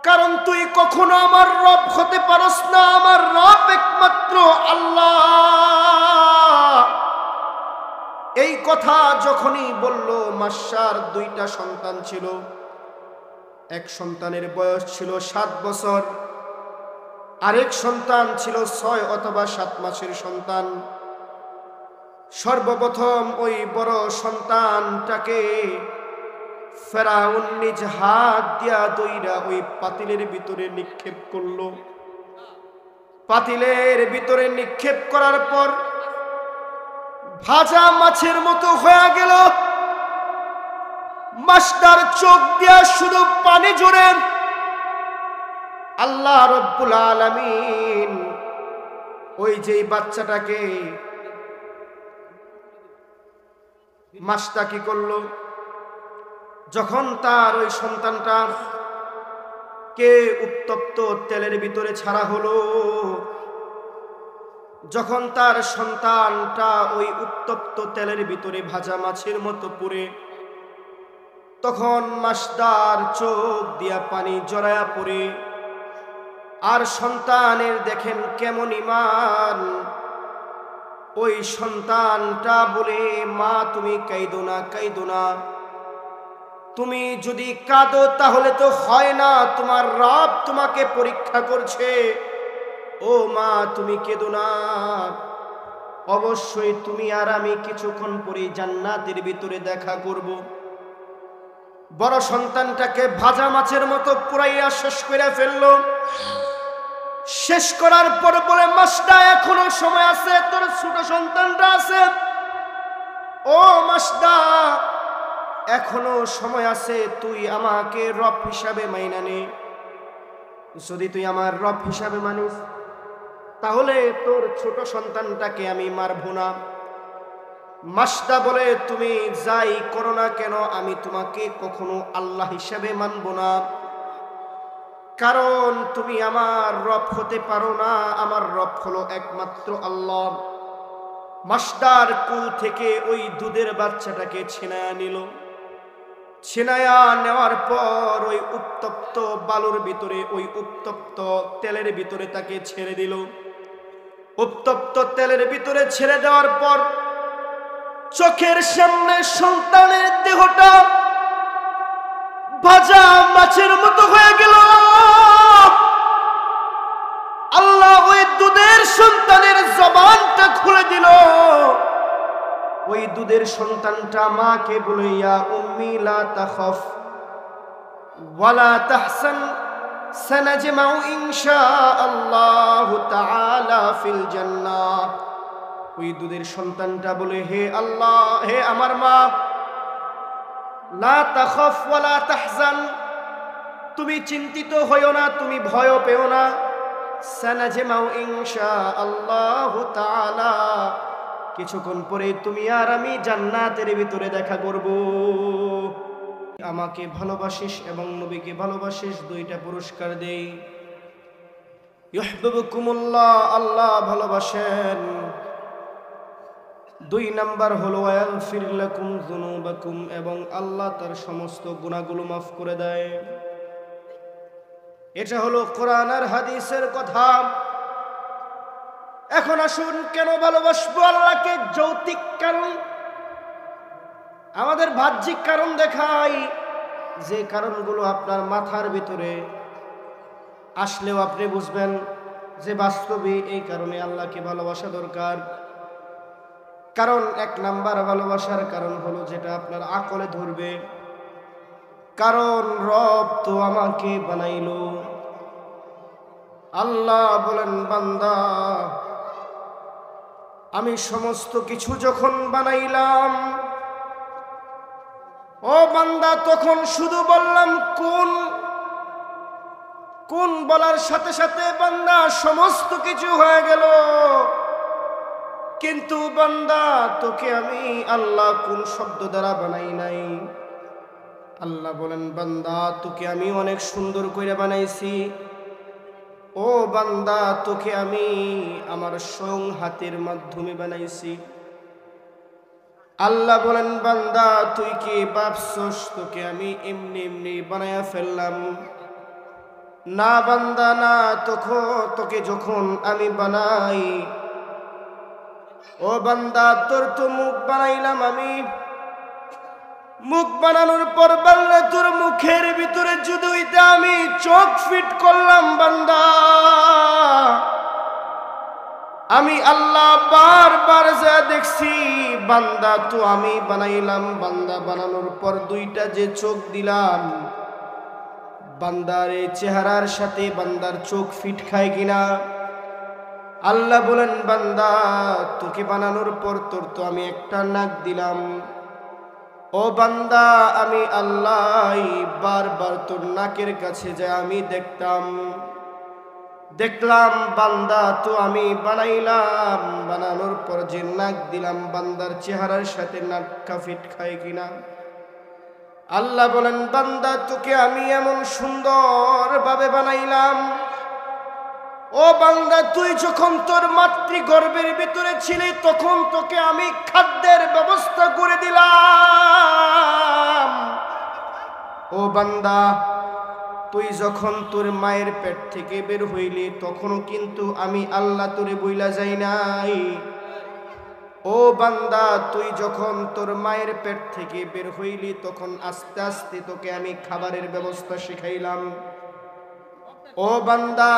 কারণ তুই কখনো আমার রব হতে পারস না। আমার রব একমাত্র আল্লাহ। এই কথা যখনই বলল, মাসসার দুইটা সন্তান ছিল। এক সন্তানের বয়স ছিল 7 বছর, আরেক সন্তান ছিল 6 অথবা 7 মাসের সন্তান। সর্বপ্রথম ওই বড় সন্তানটাকে ফেরাউন নিজ হাত দিয়া দইরা ওই পাতিলের ভিতরে নিক্ষেপ করলো। পাতিলের ভিতরে নিক্ষেপ করার পর ভাজা মাছের মতো হয়ে গেল। মাসদার চোখ দিয়া শুধু পানি ঝরে। আল্লাহ রব্বুল আলামিন ওই যে বাচ্চাটাকে, মাসদা কি করলো, যখন তার ওই সন্তানটা কে উত্তপ্ত তেলের ভিতরে ছাড়া হলো, যখন তার সন্তানটা ওই উত্তপ্ত তেলের ভিতরে ভাজা মাছের মতো পুড়ে, তখন মাসদার চোখ দিয়া পানি জড়ায়া পড়ে। আর সন্তানের দেখেন কেমন ঈমান। ওই সন্তানটা বলে, মা তুমি কাইদো না, কাইদো না। তুমি যদি কাঁদো তাহলে তো হয় না, তোমার রব তোমাকে পরীক্ষা করছে। ও মা, তুমি কেঁদো না। অবশ্যই তুমি আর আমি কিছুক্ষণ পরে জান্নাতের ভিতরে দেখা করব। বড় সন্তানটাকে ভাজা মাছের মতো পুরাইয়া শেষ করে ফেললো। শেষ করার পর বলে, মাসটা এখনো সময় আছে, তোর ছোট সন্তানটা আছে, ও মাসটা এখনো সময় আছে, তুই আমাকে রব হিসাবে মাইনা নে। যদি তুই আমার রব হিসাবে মানিস তাহলে তোর ছোট সন্তানটাকে আমি মারবো না। মাসটা বলে, তুমি যাই করো না কেন আমি তোমাকে কখনো আল্লাহ হিসাবে মানব না, কারণ তুমি আমার রব হতে পারো না, আমার রব হলো একমাত্র আল্লাহ। মাসটার কুল থেকে ওই দুধের বাচ্চাটাকে ছিনায়া নিল। ছিনায়া নেওয়ার পর ওই উত্তপ্ত বালুর ভিতরে, ওই উত্তপ্ত তেলের ভিতরে তাকে ছেড়ে দিল। উত্তপ্ত তেলের ভিতরে ছেড়ে দেওয়ার পর চোখের সামনে সন্তানের দেহটা ভাজা মাছের মতো হয়ে গেল। আল্লাহ ওই দুধের সন্তানের জবানটা খুলে দিল। ওই দুধের সন্তানটা মাকে বলে, ইয়া উম্মি লা তাখাফ ওয়ালা তাহসান সানাজমাউ ইনশাআল্লাহু তাআলা ফিল জান্নাহ। ওই দুধের সন্তানটা বলে, হে আল্লাহ, হে আমার মা, লা তাখাফ ওয়ালা তাহজান, তুমি চিন্তিত হইও না, তুমি ভয় পেও না। সানাজমাউ ইনশাআল্লাহু তাআলা, কিছুক্ষণ পরে তুমি আর আমি জান্নাতের ভিতরে দেখা করব। আমাকে ভালোবাসিস এবং নবীকে ভালোবাসিস, দুইটা পুরস্কার দেই। ইউহিব্বুকুমুল্লাহ, আল্লাহ ভালোবাসেন। 2 নাম্বার হলো ওয়াগফির লাকুম যুনুবাকুম, এবং আল্লাহ তার সমস্ত গুনাহগুলো মাফ করে দেয়। এটা হলো কোরআন আর হাদিসের কথা। এখন আসুন, কেন ভালোবাসবো আল্লাহকে? যৌতিক কারণ, আমাদের বাহ্যিক কারণ দেখাই, যে কারণগুলো আপনার মাথার ভিতরে আসলেও আপনি বুঝবেন যে বাস্তবে এই কারণে আল্লাহকে ভালোবাসা দরকার। কারণ 1 নাম্বার ভালোবাসার কারণ হলো যেটা আপনার আকলে ধরবে, কারণ রব তো আমাকে বানাইলো। আল্লাহ বলেন, বান্দা আমি সমস্ত কিছু যখন বানাইলাম, ও বান্দা, তখন শুধু বললাম কোন কোন, বলার সাথে সাথে বান্দা সমস্ত কিছু হয়ে গেল। কিন্তু বান্দা, তোকে আমি আল্লাহ কোন শব্দ দ্বারা বানাই নাই। আল্লাহ বলেন, বান্দা তোকে আমি অনেক সুন্দর করে বানাইছি। ও বান্দা, তোকে আমি আমার স্বয়ং হাতের মাধ্যমে বানাইছি। আল্লাহ বলেন, বান্দা তুই কি ভাবছস তোকে আমি এমনি এমনি বানায়া ফেললাম? না বান্দা না, তোকে যখন আমি বানাই, ও বান্দা তোর তো মুখ বানাইলাম আমি। মুখ বানানোর পর বান্দা তোর মুখের ভিতরে যদি আমি চোখ ফিট করলাম, বান্দা আমি আল্লাহ বারবার যা দেখছি, বান্দা তো আমি বানাইলাম। বান্দা বানানোর পর 2টা যে চোখ দিলাম, বান্দার এই চেহারার সাথে বান্দার চোখ ফিট খায় কিনা? আল্লাহ বলেন, বান্দা তোকে বানানোর পর তোর তো আমি একটা নাক দিলাম। ও বান্দা, আমি আল্লাহ বারবার তোর নাকের কাছে যা আমি দেখলাম, বান্দা তো আমি বানাইলাম। বানানোর পর যে নাক দিলাম, বান্দার চেহারার সাথে নাকটা ফিট খায় কিনা? আল্লাহ বলেন, বান্দা তোকে আমি এমন সুন্দর ভাবে বানাইলাম। ও বান্দা, তুই যখন তোর মাতৃগর্ভের ভিতরে ছিলি, তখন তোকে আমি খাদ্যের ব্যবস্থা করে দিলাম। ও বান্দা, তুই যখন তোর মায়ের পেট থেকে বের হইলি, তখনও কিন্তু আমি আল্লাহ তোরে বইলা যাই নাই। ও বান্দা, তুই যখন তোর মায়ের পেট থেকে বের হইলি, তখন আস্তে আস্তে তোকে আমি খাবারের ব্যবস্থা শিখাইলাম। ও বান্দা,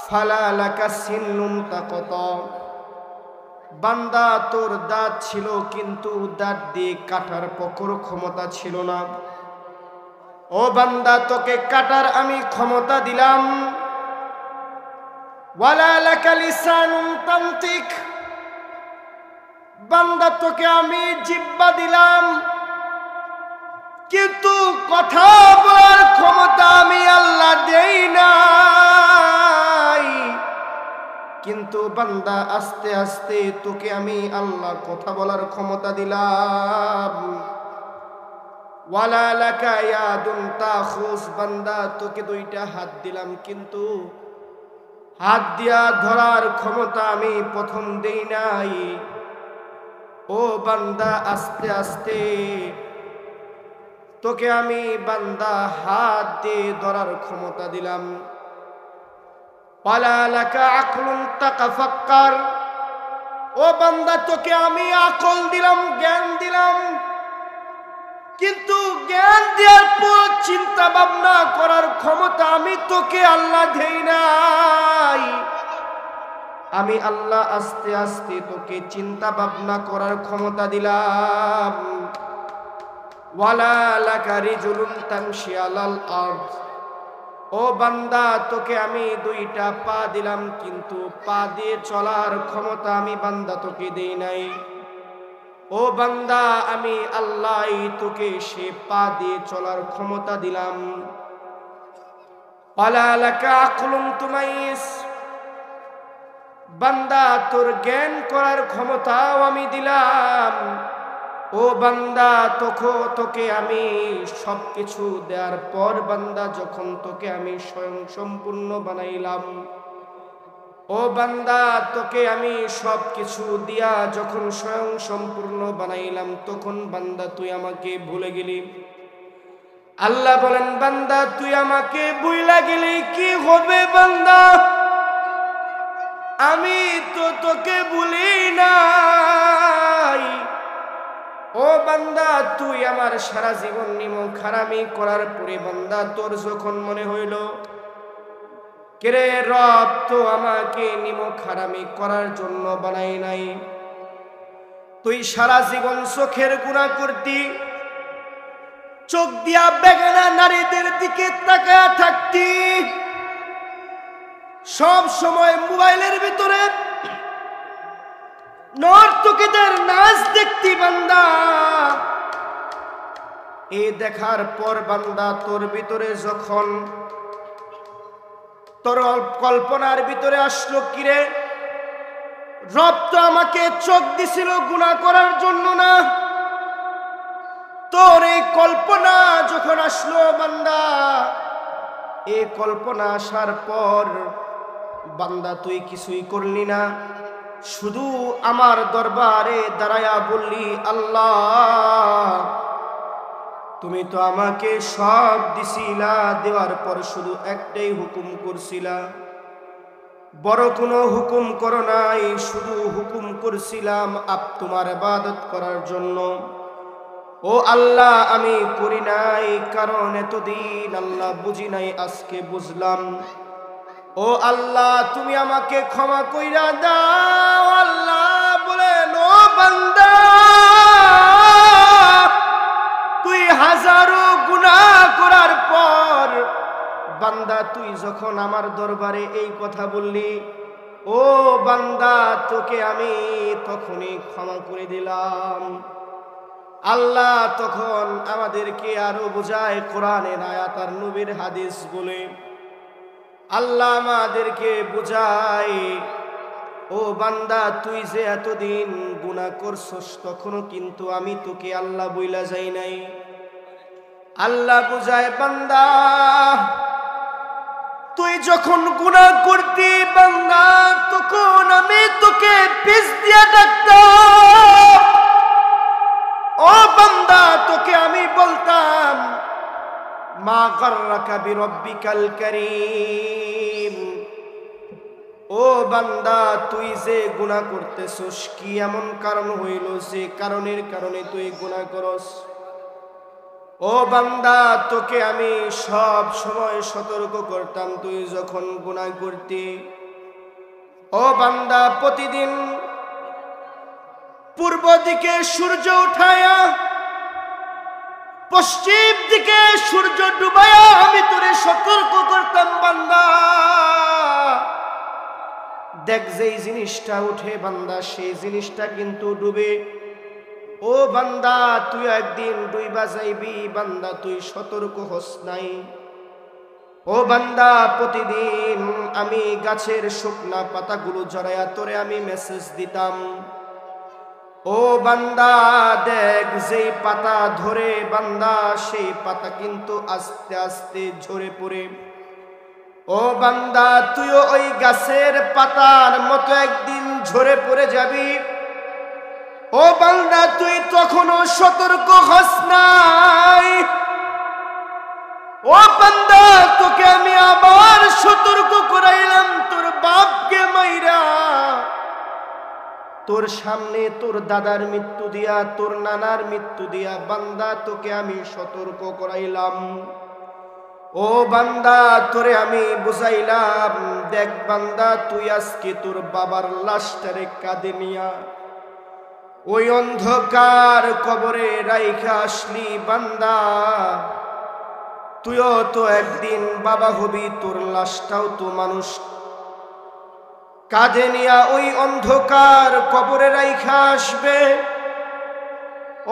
ফালা লাকা সিন্নুন তাকাত, বান্দা তোর দাঁত ছিল কিন্তু দাঁত দিয়ে কাটার পকর ক্ষমতা ছিল না। ও বান্দা তোকে কাটার আমি ক্ষমতা দিলাম। ওয়ালা লাকা লিসানুন তানতিক, বান্দা তোকে আমি জিহ্বা দিলাম কিন্তু কথা বলার ক্ষমতা আমি আল্লাহ দেই নাই। কিন্তু বান্দা আস্তে আস্তে তোকে আমি আল্লাহ কথা বলার ক্ষমতা দিলাম। ওয়ালা লাকা ইয়াদুন তাখুজ, বান্দা তোকে দুইটা হাত দিলাম কিন্তু হাত দিয়া ধরার ক্ষমতা আমি প্রথম দেই নাই। ও বান্দা আস্তে আস্তে তোকে আমি বান্দা হাত দিয়ে ধরার ক্ষমতা দিলাম। ওয়ালা লাকা আকলুন তাকাফাক্কার, ও বান্দা তোকে আমি আকল দিলাম, জ্ঞান দিলাম কিন্তু জ্ঞান দেওয়ার পর চিন্তা ভাবনা করার ক্ষমতা আমি তোকে আল্লাহ দেই নাই। আমি আল্লাহ আস্তে আস্তে তোকে চিন্তা ভাবনা করার ক্ষমতা দিলাম। ওয়ালা লাকা রিজুলুন তামশি আলাল আরদ, ও বান্দা তোকে আমি দুইটা পা দিলাম কিন্তু পা দিয়ে চলার ক্ষমতা আমি বান্দা তোকে দেই নাই। ও বান্দা আমি আল্লাহ তোকে সে পা দিয়ে চলার ক্ষমতা দিলাম। ওয়ালা লাকা আকলুন তুমাইস, বান্দা তোর জ্ঞান করার ক্ষমতাও আমি দিলাম। ও বান্দা তোকে আমি সবকিছু দেওয়ার পর বান্দা যখন তোকে আমি স্বয়ং সম্পূর্ণ বানাইলাম, ও বান্দা তোকে আমি সবকিছু দিয়া যখন স্বয়ং সম্পূর্ণ বানাইলাম তখন বান্দা তুই আমাকে ভুলে গেলি। আল্লাহ বলেন বান্দা তুই আমাকে ভুইলা গেলি কি হবে বান্দা, আমি তো তোকে ভুলি নাই। ও বান্দা তুই আমার সারা জীবন নিমক হারামি করার পরে বান্দা তোর যখন মনে হইল কেরে রব তো আমাকে নিমক হারামি করার জন্য বানাই নাই, তুই সারা জীবন চোখের গুনাহ করতি, চোখ দিয়া বেগানা নারীদের দিকে তাকায়া থাকতি, সব সময় মোবাইলের ভিতরে নর্তকীদের নাচ দেখতি বান্দা। এই দেখার পর বান্দা তোর ভিতরে যখন তোর কল্পনার ভিতরে আসলো কিরে রব তো আমাকে চোখ দিছিল গুনাহ করার জন্য না, তোর এই কল্পনা যখন আসলো বান্দা, এই কল্পনা আসার পর বান্দা তুই কিছুই করলি না, শুধু আমার দরবারে দাঁড়ায়া বললি আল্লাহ তুমি তো আমাকে সব দিছিলা, দেওয়ার পর শুধু একটাই হুকুম করছিলা, বড় কোনো হুকুম করো নাই, শুধু হুকুম করছিলাম তোমার ইবাদত করার জন্য। ও আল্লাহ আমি করি নাই কারণ এতদিন আল্লাহ বুঝি নাই, আজকে বুঝলাম। ও আল্লাহ তুমি আমাকে ক্ষমা কইরা দাও। আল্লাহ বলেন ও বান্দা তুই হাজারো গুনাহ করার পর বান্দা তুই যখন আমার দরবারে এই কথা বললি, ও বান্দা তোকে আমি তখনই ক্ষমা করে দিলাম। আল্লাহ তখন আমাদেরকে আরো বোঝায় কোরআনের আয়াত আর নবীর হাদিস বলে, আল্লাহ আমাদেরকে বোঝায় ও বান্দা তুই যে এতদিন গুনাহ করছস তখনও কিন্তু আমি তোকে আল্লাহ বইলা যাই নাই। আল্লাহ বোঝায় বান্দা তুই যখন গুনাহ করতি বান্দা তখন আমি তোকে পিছ দিয়া ডাকতাম। ও বান্দা তোকে আমি বলতাম মা গাররাকা বিরব্বিকাল কারীম, ও বান্দা তুই যে গুনাহ করতেছস কি এমন কারণ হইল যে কারণের কারণে তুই গুনাহ করস। ও বান্দা তোকে আমি সব সময় সতর্ক করতাম তুই যখন গুনাহ করতি। ও বান্দা প্রতিদিন পূর্ব দিকে সূর্য উঠায়া পশ্চিম দিকে সূর্য ডুবায়া আমি তোরে সতর্ক করতাম বান্দা, দেখ যেই জিনিসটা উঠে বান্দা সেই জিনিসটা কিন্তু ডুবে। ও বান্দা তুই একদিন ডুইবা যাইবি বান্দা, তুই সতর্ক হস নাই। ও বান্দা প্রতিদিন আমি গাছের শুকনা পাতাগুলো জড়াইয়া তোরে আমি মেসেজ দিতাম, ও বান্দা দেখ যেই পাতা ধরে বান্দা সেই পাতা কিন্তু আস্তে আস্তে ঝরে পড়ে। ও বান্দা তুইও ওই গাছের পাতার মতো একদিন ঝরে পড়ে যাবি। ও বান্দা তুই তখনও সতর্ক হস নাই। ও বান্দা তোকে আমি আবার সতর্ক করাইলাম, তোর বাপকে মাইরা তোর সামনে তোর দাদার মৃত্যু দিয়া তোর নানার মৃত্যু দিয়া বান্দা তোকে আমি সতর্ক করাইলাম। ও বান্দা তোরে আমি বুঝাইলাম, দেখ বান্দা তুই আজকে তোর বাবার লাশটারে কাঁধে নিয়া ওই অন্ধকার কবরে রাইখা আসলি বান্দা, তুইও তো একদিন বাবা হবি, তোর লাশটাও তো মানুষ কাঁধে নিয়া ওই অন্ধকার কবরে রাইখা আসবে।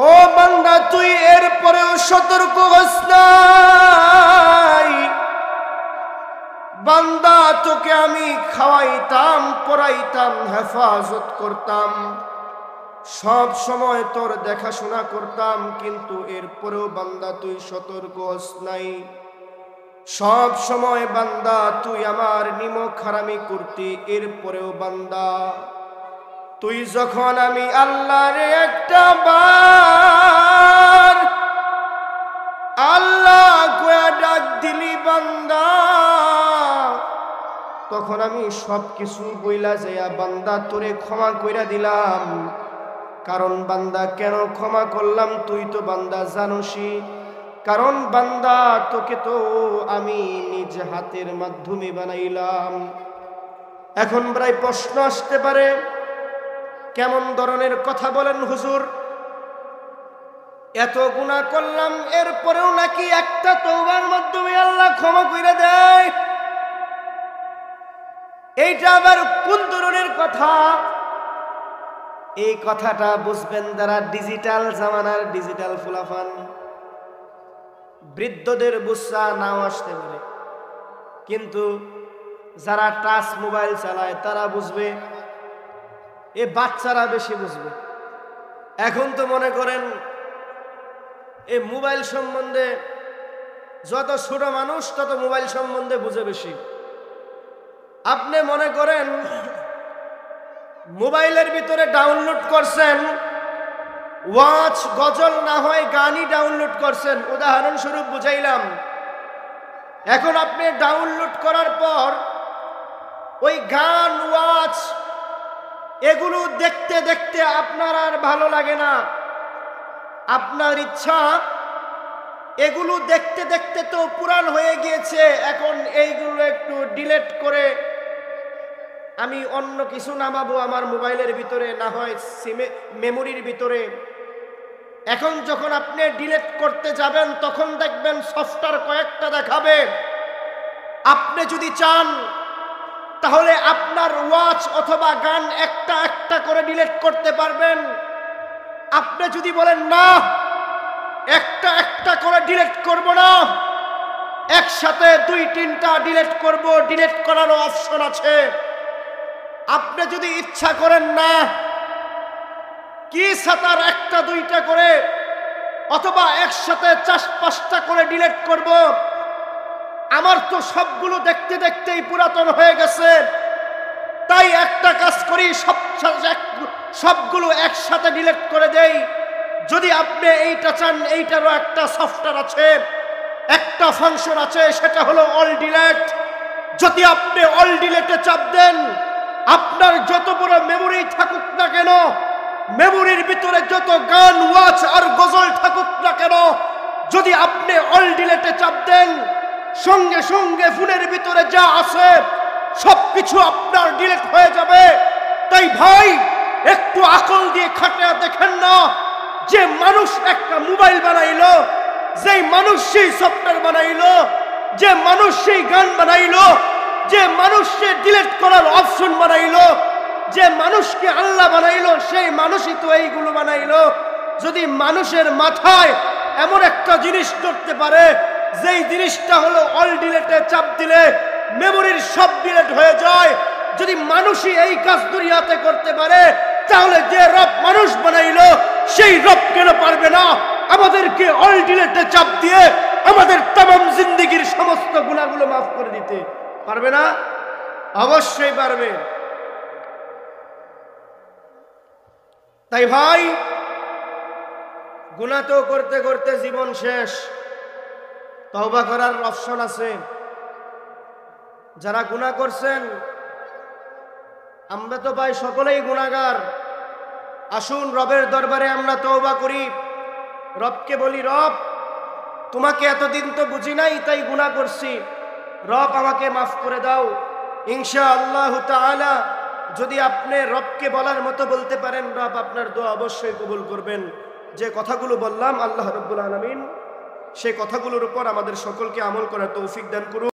ও বান্দা তুই এরপরেও সতর্ক হস নাই। বান্দা তোকে আমি খাওয়াইতাম পড়াইতাম হেফাজত করতাম, সব সময় তোর দেখাশোনা করতাম, কিন্তু এরপরেও বান্দা তুই সতর্ক হস নাই। সব সময় বান্দা তুই আমার নিমক হারামি করতি, এরপরেও বান্দা তুই যখন আমি আল্লাহর একটা বার আল্লাহ কয়া ডাক দিলি বান্দা, তখন আমি সব কিছু বইলা যাইয়া বান্দা তোরে ক্ষমা কইরা দিলাম। কারণ বান্দা কেন ক্ষমা করলাম তুই তো বান্দা জানোসই, কারণ বান্দা তোকে তো আমি নিজ হাতের মাধ্যমে বানাইলাম। এখন প্রায় প্রশ্ন আসতে পারে, কেমন ধরনের কথা বলেন হুজুর? এত গুনাহ করলাম এরপরেও নাকি একটা তওবার মাধ্যমে আল্লাহ ক্ষমা কইরা দেয়? এইটা আবার কোন ধরনের কথা? এই কথাটা বুঝবেন যারা ডিজিটাল জামানার ডিজিটাল ফুলাফান। বৃদ্ধদের বুঝা নাও আসতে পারে, কিন্তু যারা টাচ মোবাইল চালায় তারা বুঝবে, এ বাচ্চারা বেশি বুঝবে। এখন তো মনে করেন এই মোবাইল সম্বন্ধে যত ছোট মানুষ তত মোবাইল সম্বন্ধে বুঝে বেশি। আপনি মনে করেন মোবাইলের ভিতরে ডাউনলোড করছেন ওয়াচ, গজল না হয় গানই ডাউনলোড করছেন, উদাহরণস্বরূপ বুঝাইলাম। এখন আপনি ডাউনলোড করার পর ওই গান ওয়াচ এগুলো দেখতে দেখতে আপনার আর ভালো লাগে না, আপনার ইচ্ছা এগুলো দেখতে দেখতে তো পুরান হয়ে গিয়েছে, এখন এইগুলো একটু ডিলিট করে আমি অন্য কিছু নামাবো আমার মোবাইলের ভিতরে, না হয় মেমোরির ভিতরে। এখন যখন আপনি ডিলিট করতে যাবেন তখন দেখবেন সফটওয়্যার কয়েকটা দেখাবে। আপনি যদি চান তাহলে আপনার ওয়াচ অথবা গান একটা একটা করে ডিলিট করতে পারবেন। আপনি যদি বলেন না একটা একটা করে ডিলিট করব না, একসাথে 2-3টা ডিলিট করব, ডিলিট করারও অপশন আছে। আপনি যদি ইচ্ছা করেন না কি সাতার 1-2টা করে অথবা একসাথে 4-5টা করে ডিলিট করব, আমার তো সবগুলো দেখতে দেখতেই পুরাতন হয়ে গেছে, তাই একটা কাজ করি সবগুলো একসাথে ডিলিট করে দেই। যদি আপনি এইটা চান, এইটারও একটা সফটওয়্যার আছে, একটা ফাংশন আছে, সেটা হলো অল ডিলিট। যদি আপনি অল ডিলিটে চাপ দেন, আপনার যত বড় মেমোরি থাকুক না কেন, মেমোরির ভিতরে যত গান ওয়াচ আর গজল থাকুক না কেন, যদি আপনি অল ডিলিটে চাপ দেন, সঙ্গে সঙ্গে ফোনের ভিতরে যা আছে সবকিছু আপনার ডিলিট হয়ে যাবে। তাই ভাই একটু আকল দিয়ে খাটিয়ে দেখেন না, যে মানুষ একটা মোবাইল বানাইলো, যেই মানুষ সেই সফটওয়্যার বানাইলো, যে মানুষ সেই গান বানাইলো, যে মানুষ সে ডিলিট করার অপশন বানাইলো, যে মানুষকে আল্লাহ বানাইলো, সেই মানুষই তো এইগুলো বানাইলো। যদি মানুষের মাথায় এমন একটা জিনিস করতে পারে, যেই জিনিসটা হলো অল ডিলেটে চাপ দিলে মেমোরির সব ডিলেট হয়ে যায়, যদি মানুষই এই কাজ দুনিয়াতে করতে পারে, তাহলে যে রব মানুষ বানাইলো সেই রব কেন পারবে না আমাদেরকে অল ডিলেটে চাপ দিয়ে আমাদের तमाम জিন্দেগীর সমস্ত গুনাহগুলো মাফ করে দিতে? পারবে না? অবশ্যই পারবে। তাই ভাই, গুনাহ তো করতে করতে জীবন শেষ, তওবা করার অপশন আছে। যারা গুনাহ করছেন, আমরা তো ভাই সকলেই গুনাহগার, আসুন রবের দরবারে আমরা তওবা করি। রবকে বলি, রব তোমাকে এতদিন তো বুঝি নাই, তাই গুনাহ করছি, রব আমাকে মাফ করে দাও। ইনশাআল্লাহ তাআলা যদি আপনি রবকে বলার মতো বলতে পারেন, রব আপনার দোয়া অবশ্যই কবুল করবেন। যে কথাগুলো বললাম, আল্লাহ রাব্বুল আলামিন সেই কথাগুলোর উপর আমাদের সকলকে আমল করার তৌফিক দান করুন।